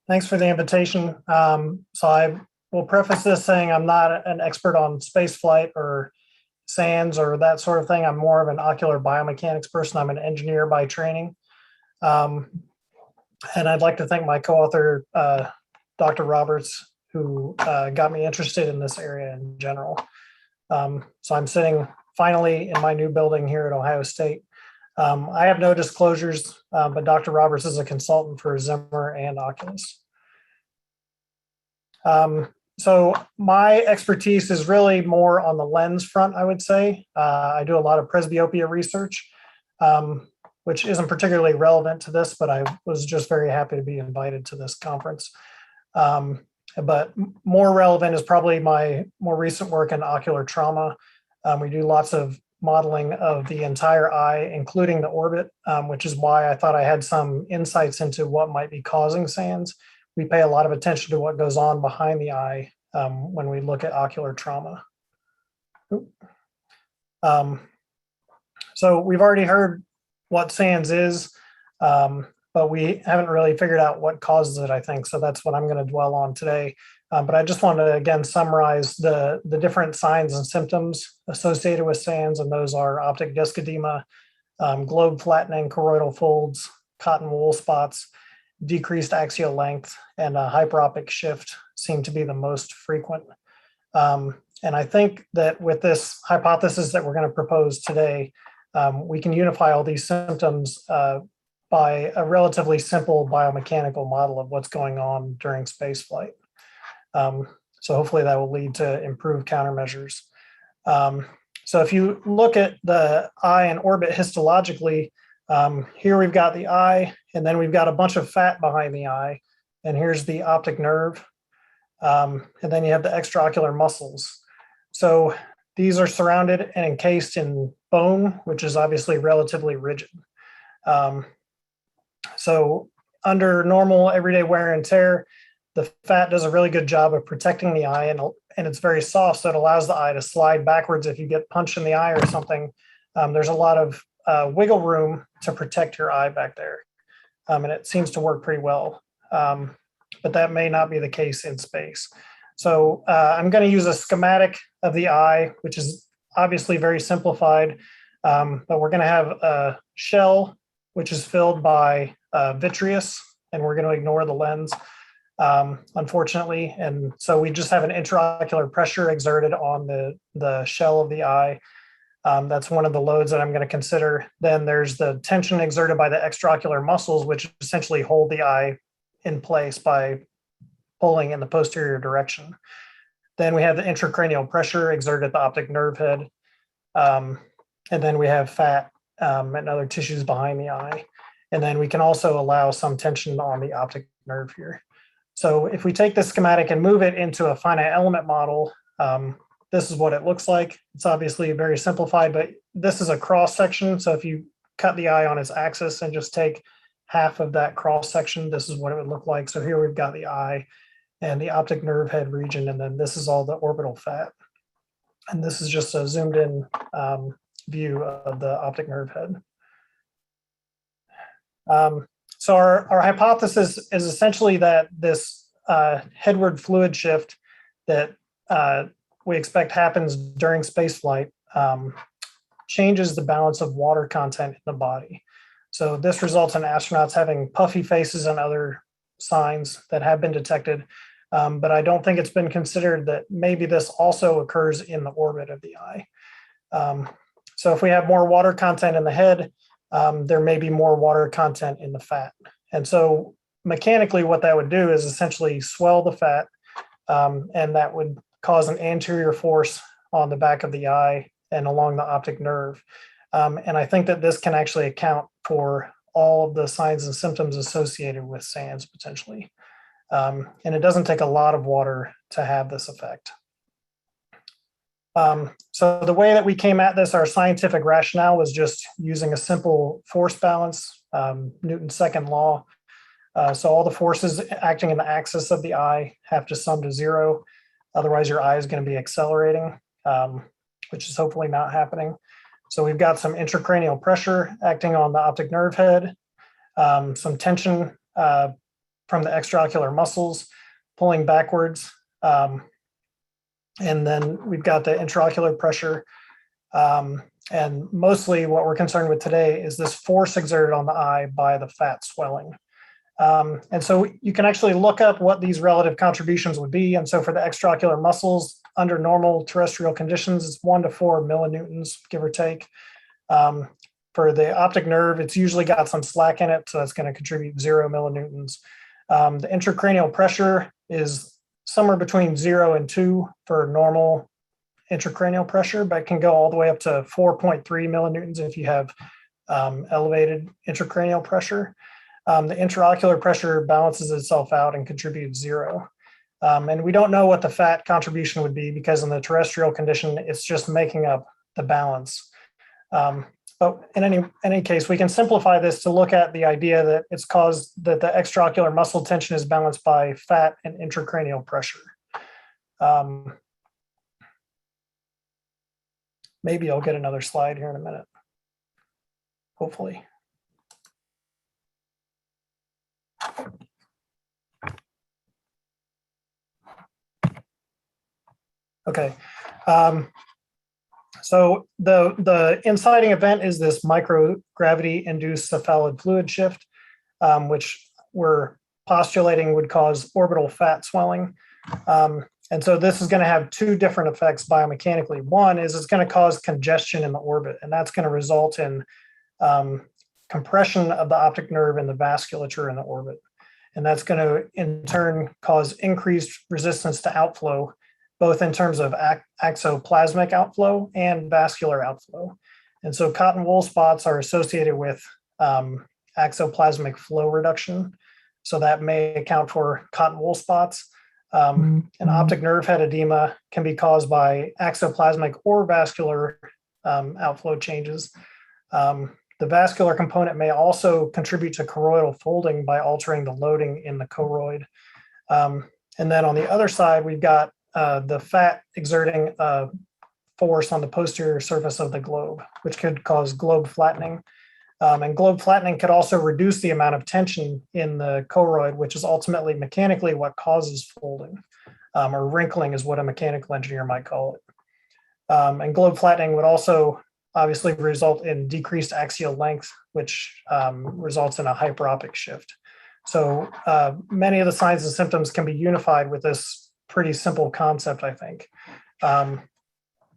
Thanks for the invitation. So I will preface this saying I'm not an expert on space flight or sands or that sort of thing. I'm more of an ocular biomechanics person. I'm an engineer by training. Um, and I'd like to thank my co-author, Dr. Roberts, who got me interested in this area in general. So I'm sitting finally in my new building here at Ohio State. I have no disclosures, but Dr. Roberts is a consultant for Zimmer and Oculus. So my expertise is really more on the lens front, I would say. I do a lot of presbyopia research, which isn't particularly relevant to this, but I was just very happy to be invited to this conference. But more relevant is probably my more recent work in ocular trauma. We do lots of modeling of the entire eye, including the orbit, which is why I thought I had some insights into what might be causing SANS. We pay a lot of attention to what goes on behind the eye when we look at ocular trauma. So we've already heard what SANS is, but we haven't really figured out what causes it, I think. So that's what I'm going to dwell on today. But I just want to, again, summarize the different signs and symptoms associated with SANS, and those are optic disc edema, globe flattening, choroidal folds, cotton wool spots, decreased axial length, and a hyperopic shift seem to be the most frequent. And I think that with this hypothesis that we're going to propose today, we can unify all these symptoms by a relatively simple biomechanical model of what's going on during spaceflight. So hopefully that will lead to improved countermeasures. So if you look at the eye and orbit histologically, here we've got the eye, and then we've got a bunch of fat behind the eye, and here's the optic nerve, and then you have the extraocular muscles. So these are surrounded and encased in bone, which is obviously relatively rigid. So under normal everyday wear and tear, the fat does a really good job of protecting the eye, and it's very soft, so it allows the eye to slide backwards if you get punched in the eye or something. There's a lot of wiggle room to protect your eye back there, and it seems to work pretty well. But that may not be the case in space. So I'm going to use a schematic of the eye, which is obviously very simplified, but we're going to have a shell, which is filled by vitreous, and we're going to ignore the lens, unfortunately. And so we just have an intraocular pressure exerted on the shell of the eye. That's one of the loads that I'm going to consider. Then there's the tension exerted by the extraocular muscles, which essentially hold the eye in place by pulling in the posterior direction. Then we have the intracranial pressure exerted at the optic nerve head. And then we have fat and other tissues behind the eye. And then we can also allow some tension on the optic nerve here. So if we take this schematic and move it into a finite element model, this is what it looks like. It's obviously very simplified, but this is a cross section. So if you cut the eye on its axis and just take half of that cross section, this is what it would look like. So here we've got the eye and the optic nerve head region, and then this is all the orbital fat. And this is just a zoomed in view of the optic nerve head. So our hypothesis is essentially that this headward fluid shift that we expect happens during spaceflight changes the balance of water content in the body. So this results in astronauts having puffy faces and other signs that have been detected, but I don't think it's been considered that maybe this also occurs in the orbit of the eye. So if we have more water content in the head, there may be more water content in the fat. And so mechanically what that would do is essentially swell the fat, and that would cause an anterior force on the back of the eye and along the optic nerve. And I think that this can actually account for all of the signs and symptoms associated with SANS potentially. And it doesn't take a lot of water to have this effect. So the way that we came at this, our scientific rationale was just using a simple force balance, Newton's second law. So all the forces acting in the axis of the eye have to sum to zero. Otherwise, your eye is going to be accelerating, which is hopefully not happening. So we've got some intracranial pressure acting on the optic nerve head, some tension from the extraocular muscles, pulling backwards. And then we've got the intraocular pressure. And mostly what we're concerned with today is this force exerted on the eye by the fat swelling. And so you can actually look up what these relative contributions would be. And so for the extraocular muscles, under normal terrestrial conditions, it's 1 to 4 millinewtons, give or take. For the optic nerve, it's usually got some slack in it, so that's going to contribute 0 millinewtons. The intracranial pressure is somewhere between 0 and 2 for normal intracranial pressure, but it can go all the way up to 4.3 millinewtons if you have elevated intracranial pressure. The intraocular pressure balances itself out and contributes 0. And we don't know what the fat contribution would be because in the terrestrial condition, it's just making up the balance. But in any case, we can simplify this to look at the idea that it's caused that the extraocular muscle tension is balanced by fat and intracranial pressure. Maybe I'll get another slide here in a minute, hopefully. Okay. So the inciting event is this microgravity-induced cephalid fluid shift, which we're postulating would cause orbital fat swelling. And so this is going to have 2 different effects biomechanically. One is it's going to cause congestion in the orbit, and that's going to result in compression of the optic nerve and the vasculature in the orbit. And that's going to, in turn, cause increased resistance to outflow, both in terms of axoplasmic outflow and vascular outflow. And so cotton wool spots are associated with axoplasmic flow reduction. So that may account for cotton wool spots. An optic nerve head edema can be caused by axoplasmic or vascular outflow changes. The vascular component may also contribute to choroidal folding by altering the loading in the choroid. And then on the other side, we've got the fat exerting a force on the posterior surface of the globe, which could cause globe flattening. And globe flattening could also reduce the amount of tension in the choroid, which is ultimately mechanically what causes folding, or wrinkling is what a mechanical engineer might call it. And globe flattening would also obviously result in decreased axial length, which results in a hyperopic shift. So many of the signs and symptoms can be unified with this pretty simple concept, I think.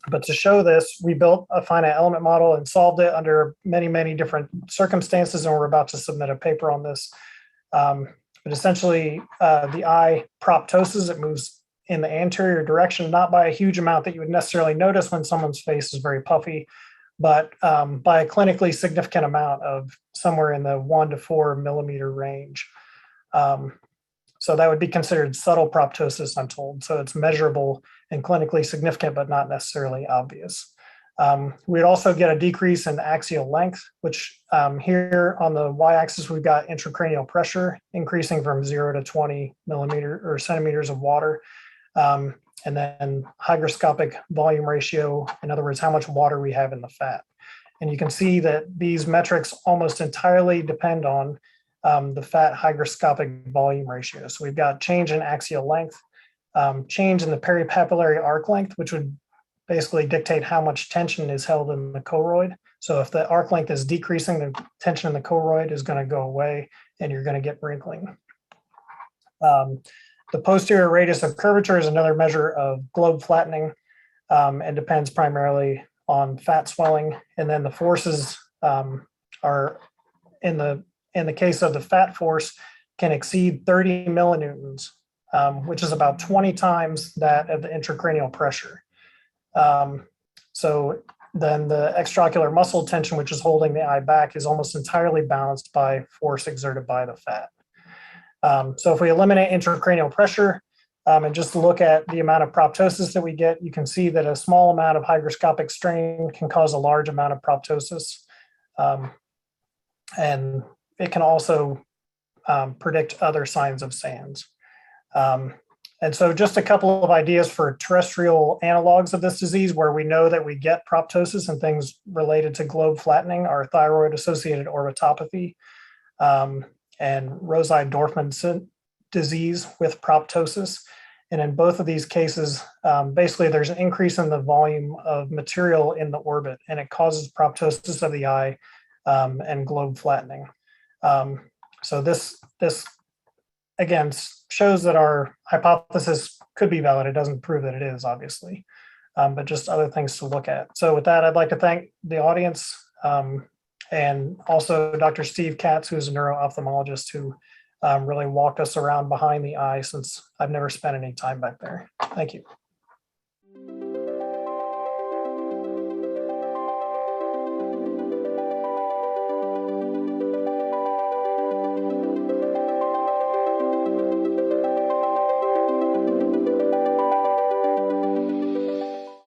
But to show this, we built a finite element model and solved it under many, many different circumstances, and we're about to submit a paper on this. But essentially, the eye proptoses, it moves in the anterior direction, not by a huge amount that you would necessarily notice when someone's face is very puffy, but by a clinically significant amount of somewhere in the 1 to 4 millimeter range. So that would be considered subtle proptosis, I'm told. So it's measurable and clinically significant, but not necessarily obvious. We'd also get a decrease in axial length, which here on the y-axis, we've got intracranial pressure increasing from 0 to 20 millimeter or centimeters of water. And then hygroscopic volume ratio, in other words, how much water we have in the fat. And you can see that these metrics almost entirely depend on the fat hygroscopic volume ratio. So we've got change in axial length, change in the peripapillary arc length, which would basically dictate how much tension is held in the choroid. So if the arc length is decreasing, the tension in the choroid is going to go away and you're going to get wrinkling. The posterior radius of curvature is another measure of globe flattening and depends primarily on fat swelling. And then the forces are in the case of the fat force can exceed 30 millinewtons, which is about 20 times that of the intracranial pressure. So then the extraocular muscle tension, which is holding the eye back, is almost entirely balanced by force exerted by the fat. So if we eliminate intracranial pressure and just look at the amount of proptosis that we get, you can see that a small amount of hygroscopic strain can cause a large amount of proptosis. And it can also predict other signs of SANS. And so just a couple of ideas for terrestrial analogs of this disease where we know that we get proptosis and things related to globe flattening are thyroid-associated orbitopathy and Rosai-Dorfman disease with proptosis. And in both of these cases, basically there's an increase in the volume of material in the orbit, and it causes proptosis of the eye and globe flattening. So this again shows that our hypothesis could be valid. It doesn't prove that it is, obviously, but just other things to look at. So with that, I'd like to thank the audience and also Dr. Steve Katz, who's a neuro-ophthalmologist who really walked us around behind the eye, since I've never spent any time back there. Thank you.